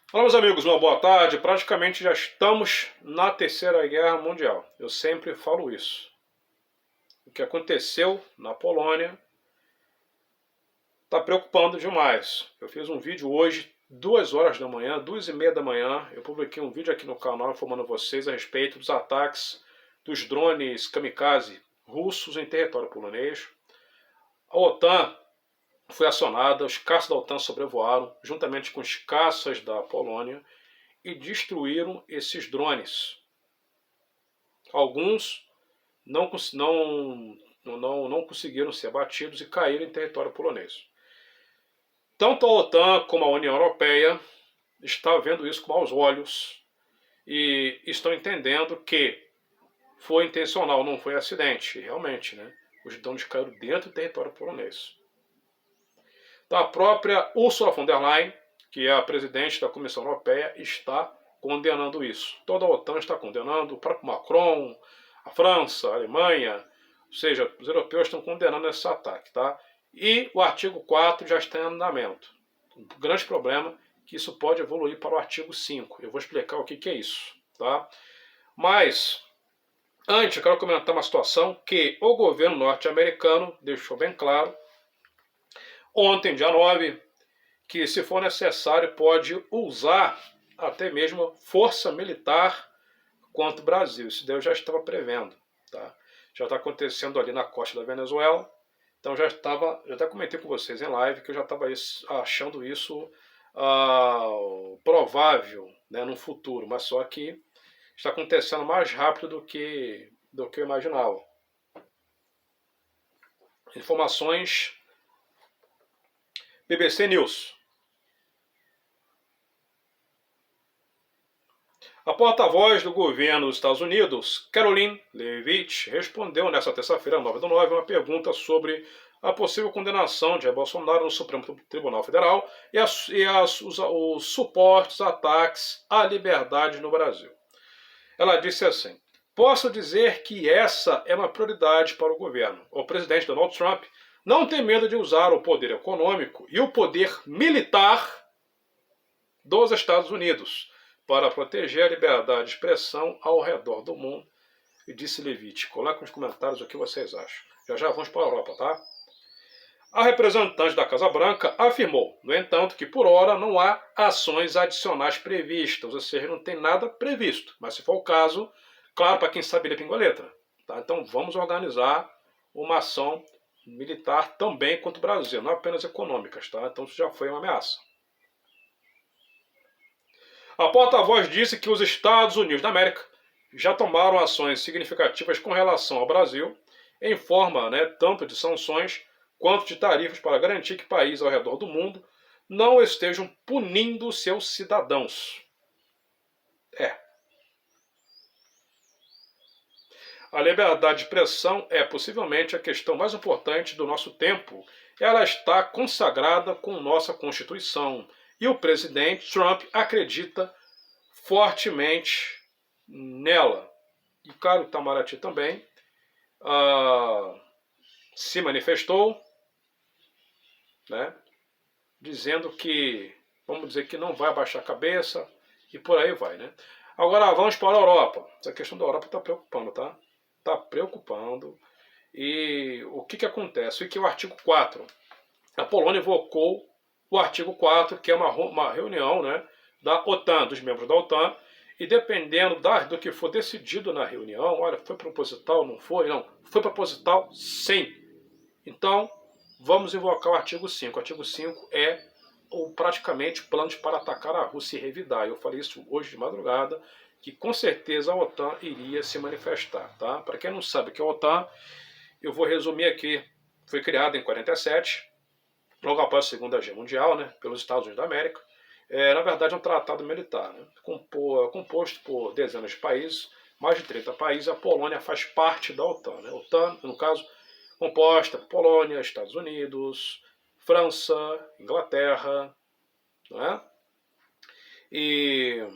Fala, meus amigos, uma boa tarde. Praticamente já estamos na Terceira Guerra Mundial. Eu sempre falo isso. O que aconteceu na Polônia está preocupando demais. Eu fiz um vídeo hoje, 2 horas da manhã, 2h30 da manhã. Eu publiquei um vídeo aqui no canal informando vocês a respeito dos ataques dos drones kamikaze russos em território polonês. A OTAN foi acionada, os caças da OTAN sobrevoaram, juntamente com os caças da Polônia, e destruíram esses drones. Alguns não conseguiram ser abatidos e caíram em território polonês. Tanto a OTAN como a União Europeia estão vendo isso com maus olhos e estão entendendo que foi intencional, não foi acidente. E realmente, né? Os drones caíram dentro do território polonês. Então, a própria Ursula von der Leyen, que é a presidente da Comissão Europeia, está condenando isso. Toda a OTAN está condenando, o próprio Macron, a França, a Alemanha, ou seja, os europeus estão condenando esse ataque. Tá? E o artigo 4 já está em andamento. Um grande problema é que isso pode evoluir para o artigo 5. Eu vou explicar o que é isso. Tá? Mas, antes, eu quero comentar uma situação que o governo norte-americano deixou bem claro ontem, dia 9, que se for necessário pode usar até mesmo força militar contra o Brasil. Isso daí eu já estava prevendo. Tá? Já está acontecendo ali na costa da Venezuela. Então já até comentei com vocês em live que eu já estava achando isso provável, né, no futuro, mas só que está acontecendo mais rápido do que eu imaginava. Informações BBC News. A porta-voz do governo dos Estados Unidos, Karoline Leavitt, respondeu nesta terça-feira, 9/9, uma pergunta sobre a possível condenação de Jair Bolsonaro no Supremo Tribunal Federal e os supostos ataques à liberdade no Brasil. Ela disse assim: posso dizer que essa é uma prioridade para o governo. O presidente Donald Trump não tem medo de usar o poder econômico e o poder militar dos Estados Unidos para proteger a liberdade de expressão ao redor do mundo. E disse Leavitt. Coloque nos comentários o que vocês acham. Já vamos para a Europa, tá? A representante da Casa Branca afirmou, no entanto, que por hora não há ações adicionais previstas, ou seja, não tem nada previsto. Mas se for o caso, claro, para quem sabe ler língua letra. Tá? Então vamos organizar uma ação militar também contra o Brasil, não apenas econômicas. Tá? Então isso já foi uma ameaça. A porta-voz disse que os Estados Unidos da América já tomaram ações significativas com relação ao Brasil, em forma tanto de sanções quanto de tarifas para garantir que países ao redor do mundo não estejam punindo seus cidadãos. A liberdade de expressão é possivelmente a questão mais importante do nosso tempo. Ela está consagrada com nossa Constituição. E o presidente Trump acredita fortemente nela. E Caro Itamaraty também se manifestou, né, dizendo que, vamos dizer, que não vai abaixar a cabeça e por aí vai. Né? Agora vamos para a Europa. Essa questão da Europa está preocupando, tá? Está preocupando. E o que acontece? É que o artigo 4, a Polônia invocou o artigo 4, que é uma reunião, né, da OTAN, dos membros da OTAN, e dependendo do que for decidido na reunião, olha, foi proposital, não foi? Não, foi proposital, sim. Então, vamos invocar o artigo 5. O artigo 5 é praticamente planos para atacar a Rússia e revidar. Eu falei isso hoje de madrugada, que com certeza a OTAN iria se manifestar. Tá? Para quem não sabe o que é a OTAN, eu vou resumir aqui. Foi criada em 47, logo após a Segunda Guerra Mundial, né, pelos Estados Unidos da América. Na verdade, é um tratado militar, né, composto por dezenas de países, mais de 30 países. A Polônia faz parte da OTAN. Né? A OTAN, no caso, composta por Polônia, Estados Unidos, França, Inglaterra, não é? E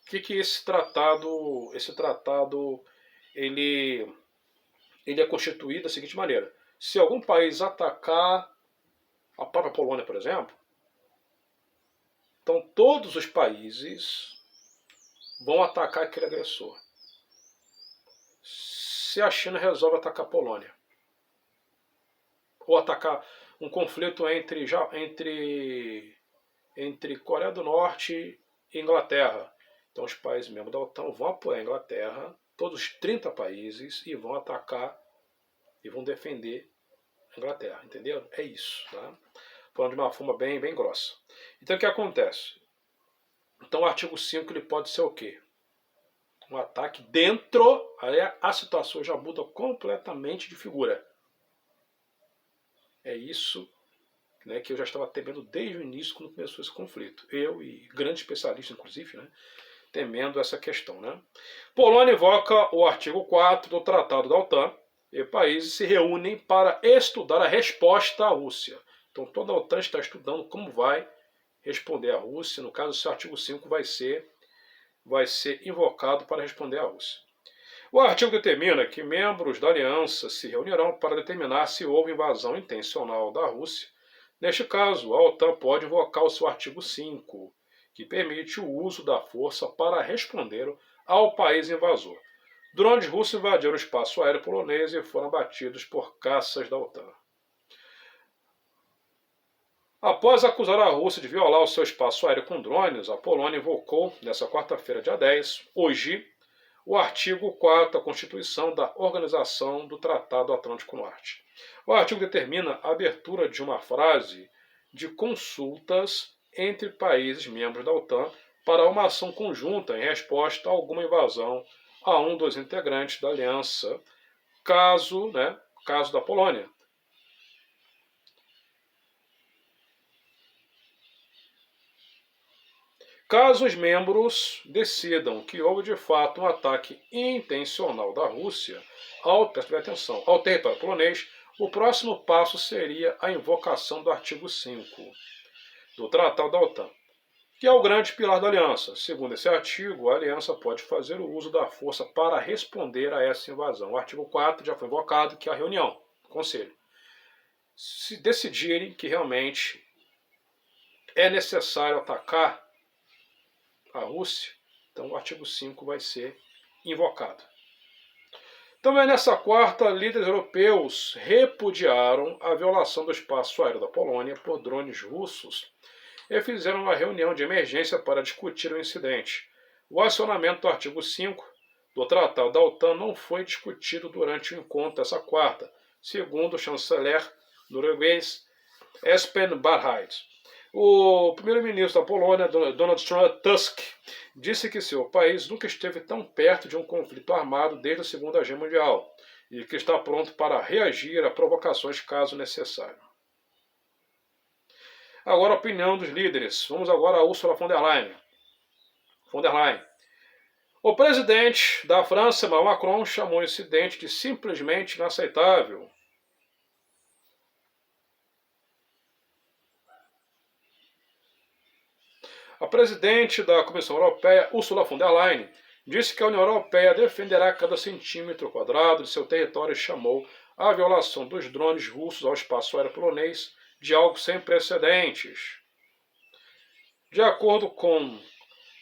o que esse tratado ele é constituído da seguinte maneira: se algum país atacar a própria Polônia, por exemplo, Então todos os países vão atacar aquele agressor. Se a China resolve atacar a Polônia, ou atacar um conflito entre Coreia do Norte e Inglaterra. Então os países membros da OTAN vão apoiar a Inglaterra, todos os 30 países, e vão atacar e vão defender a Inglaterra, entendeu? É isso, tá? Falando de uma forma bem grossa. Então o que acontece? Então o artigo 5 ele pode ser o quê? Um ataque dentro, aí a situação já muda completamente de figura. É isso, né, que eu já estava temendo desde o início quando começou esse conflito. Eu e grandes especialistas, inclusive, né, temendo essa questão. Né? Polônia invoca o artigo 4 do Tratado da OTAN e países se reúnem para estudar a resposta à Rússia. Então toda a OTAN está estudando como vai responder à Rússia. No caso, esse artigo 5 vai ser invocado para responder à Rússia. O artigo determina que membros da aliança se reunirão para determinar se houve invasão intencional da Rússia. Neste caso, a OTAN pode invocar o seu artigo 5, que permite o uso da força para responder ao país invasor. Drones russos invadiram o espaço aéreo polonês e foram abatidos por caças da OTAN. Após acusar a Rússia de violar o seu espaço aéreo com drones, a Polônia invocou, nesta quarta-feira, dia 10, hoje, o artigo 4 da Constituição da Organização do Tratado Atlântico Norte. O artigo determina a abertura de uma fase de consultas entre países membros da OTAN para uma ação conjunta em resposta a alguma invasão a um dos integrantes da aliança, caso da Polônia. Caso os membros decidam que houve de fato um ataque intencional da Rússia ao território polonês, o próximo passo seria a invocação do artigo 5 do Tratado da OTAN, que é o grande pilar da aliança. Segundo esse artigo, a aliança pode fazer o uso da força para responder a essa invasão. O artigo 4 já foi invocado, que é a reunião do Conselho. Se decidirem que realmente é necessário atacar a Rússia, então o artigo 5 vai ser invocado. Também nessa quarta, líderes europeus repudiaram a violação do espaço aéreo da Polônia por drones russos e fizeram uma reunião de emergência para discutir o incidente. O acionamento do artigo 5 do Tratado da OTAN não foi discutido durante o encontro dessa quarta, segundo o chanceler norueguês Espen Barth. O primeiro-ministro da Polônia, Donald Tusk, disse que seu país nunca esteve tão perto de um conflito armado desde a Segunda Guerra Mundial e que está pronto para reagir a provocações caso necessário. Agora a opinião dos líderes. Vamos agora a Ursula von der Leyen. O presidente da França, Emmanuel Macron, chamou o incidente de simplesmente inaceitável. A presidente da Comissão Europeia, Ursula von der Leyen, disse que a União Europeia defenderá cada centímetro quadrado de seu território e chamou a violação dos drones russos ao espaço aéreo polonês de algo sem precedentes. De acordo com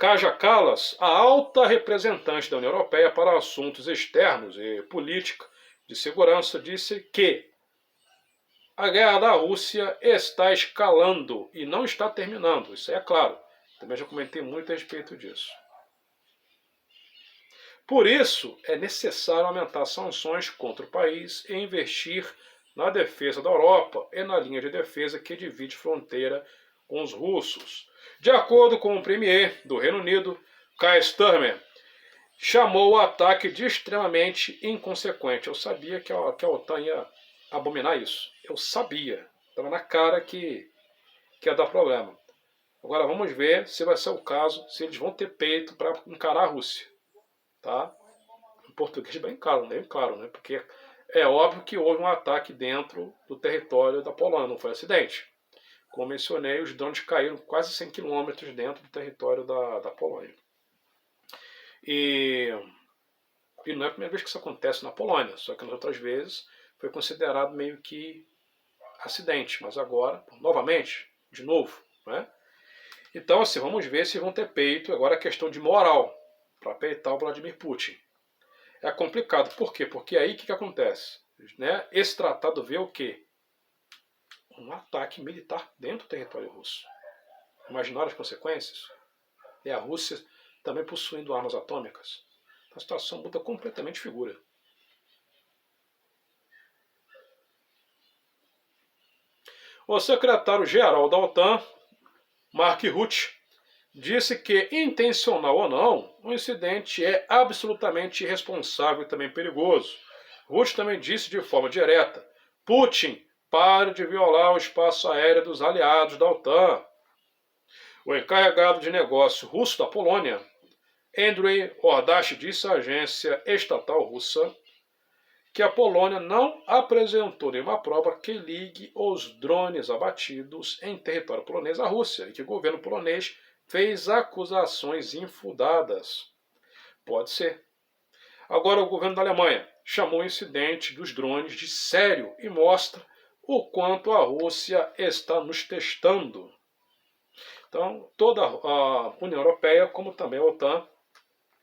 Kaja Kallas, a alta representante da União Europeia para assuntos externos e política de segurança, disse que a guerra da Rússia está escalando e não está terminando, isso é claro. Também já comentei muito a respeito disso. Por isso, é necessário aumentar sanções contra o país e investir na defesa da Europa e na linha de defesa que divide fronteira com os russos. De acordo com o premier do Reino Unido, Keir Starmer, chamou o ataque de extremamente inconsequente. Eu sabia que a OTAN ia abominar isso. Eu sabia. Estava na cara que ia dar problema. Agora vamos ver se vai ser o caso, se eles vão ter peito para encarar a Rússia. Tá? Em português bem claro, né? Porque é óbvio que houve um ataque dentro do território da Polônia, não foi acidente. Como mencionei, os drones caíram quase 100 quilômetros dentro do território da Polônia. E não é a primeira vez que isso acontece na Polônia, só que nas outras vezes foi considerado meio que acidente, mas agora, novamente, de novo, né? Então, assim, vamos ver se vão ter peito. Agora a questão de moral para peitar o Vladimir Putin. É complicado. Por quê? Porque aí o que acontece? Né? Esse tratado vê o quê? Um ataque militar dentro do território russo. Imaginaram as consequências? E a Rússia também possuindo armas atômicas. Então a situação muda completamente de figura. O secretário-geral da OTAN, Mark Rutte, disse que, intencional ou não, o incidente é absolutamente irresponsável e também perigoso. Rutte também disse de forma direta: Putin, pare de violar o espaço aéreo dos aliados da OTAN. O encarregado de negócio russo da Polônia, Andrei Ordash, disse à agência estatal russa que a Polônia não apresentou nenhuma prova que ligue os drones abatidos em território polonês à Rússia e que o governo polonês fez acusações infundadas. Pode ser. Agora, o governo da Alemanha chamou o incidente dos drones de sério e mostra o quanto a Rússia está nos testando. Então, toda a União Europeia, como também a OTAN,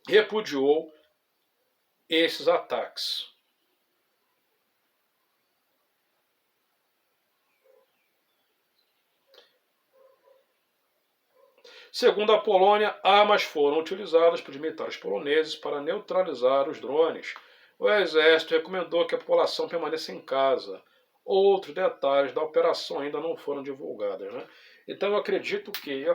repudiou esses ataques. Segundo a Polônia, armas foram utilizadas por militares poloneses para neutralizar os drones. O exército recomendou que a população permaneça em casa. Outros detalhes da operação ainda não foram divulgados, né? Então eu acredito que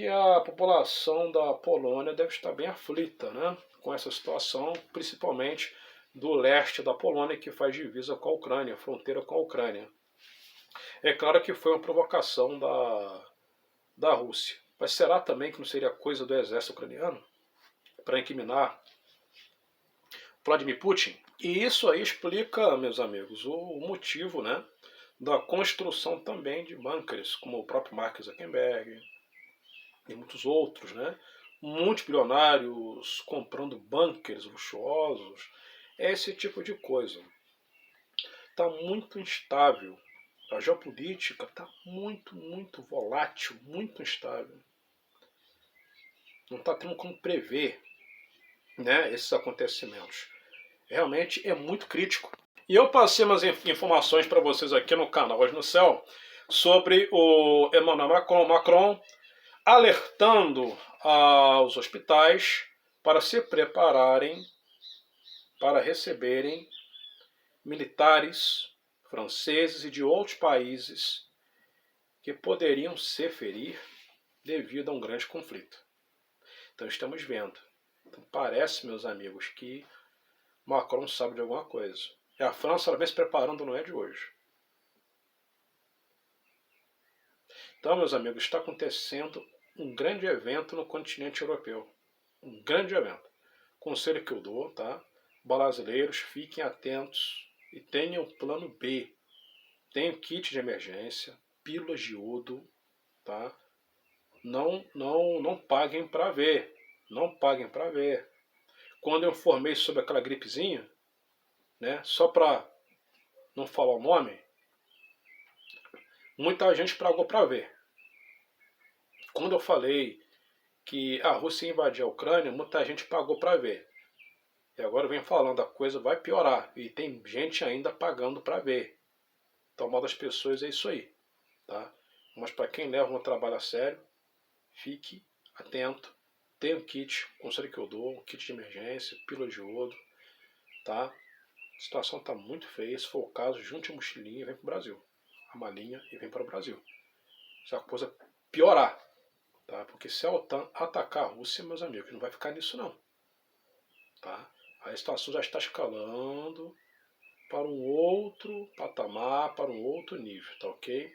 a população da Polônia deve estar bem aflita, né, com essa situação, principalmente do leste da Polônia, que faz divisa com a Ucrânia, fronteira com a Ucrânia. É claro que foi uma provocação da Rússia. Mas será também que não seria coisa do exército ucraniano para incriminar Vladimir Putin? E isso aí explica, meus amigos, o motivo, né, da construção também de bunkers, como o próprio Mark Zuckerberg e muitos outros, né, muitos bilionários comprando bunkers luxuosos, esse tipo de coisa. Está muito instável. A geopolítica está muito, muito volátil, muito instável. Não está tendo como prever, né, esses acontecimentos. Realmente é muito crítico. E eu passei umas informações para vocês aqui no canal Hoje no Céu sobre o Emmanuel Macron alertando aos hospitais para se prepararem para receberem militares franceses e de outros países que poderiam se ferir devido a um grande conflito. Então estamos vendo. Então, parece, meus amigos, que Macron sabe de alguma coisa. E a França ela vem se preparando, não é de hoje. Então, meus amigos, está acontecendo um grande evento no continente europeu. Um grande evento. Conselho que eu dou, tá? Brasileiros, fiquem atentos e tenham plano B. Tenham kit de emergência, pílulas de iodo, tá? Não paguem para ver. Não paguem para ver. Quando eu informei sobre aquela gripezinha, né, só para não falar o nome, muita gente pagou para ver. Quando eu falei que a Rússia ia invadir a Ucrânia, muita gente pagou para ver. E agora vem falando, a coisa vai piorar. E tem gente ainda pagando para ver. Então, o mal das pessoas é isso aí. Tá? Mas para quem leva um trabalho a sério, fique atento. Tem um kit, conselho que eu dou, um kit de emergência, pílula de iodo. Tá? A situação está muito feia. Se for o caso, junte a mochilinha e vem para o Brasil. A malinha e vem para o Brasil. Se a coisa piorar. Tá? Porque se a OTAN atacar a Rússia, meus amigos, não vai ficar nisso não. Tá? A situação já está escalando para um outro patamar, para um outro nível, tá ok?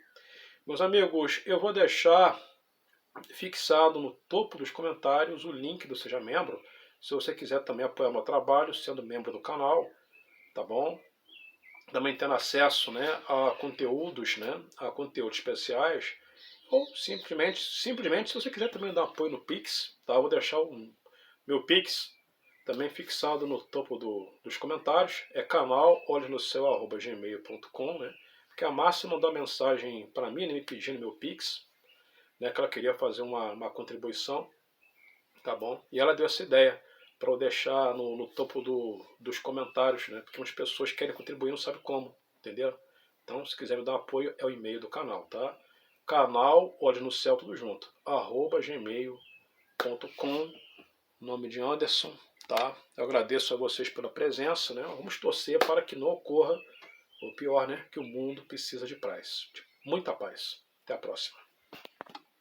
Meus amigos, eu vou deixar fixado no topo dos comentários o link do Seja Membro, se você quiser também apoiar meu trabalho, sendo membro do canal, tá bom? Também tendo acesso, né, a conteúdos, especiais, ou simplesmente se você quiser também dar apoio no Pix, tá? Eu vou deixar o meu Pix também fixado no topo dos comentários. É canal olhosnoceu@gmail.com, né? que a Márcia mandou uma mensagem para mim, me pedindo meu Pix, né, que ela queria fazer uma contribuição, tá bom? E ela deu essa ideia para eu deixar no topo dos comentários, né? Porque umas pessoas querem contribuir e não sabem como, entendeu? Então, se quiser me dar apoio, é o e-mail do canal, tá? Canal Olhos no Céu, tudo junto, @gmail.com, nome de Anderson, tá? Eu agradeço a vocês pela presença, né? Vamos torcer para que não ocorra o pior, né? Que o mundo precisa de paz, de muita paz. Até a próxima.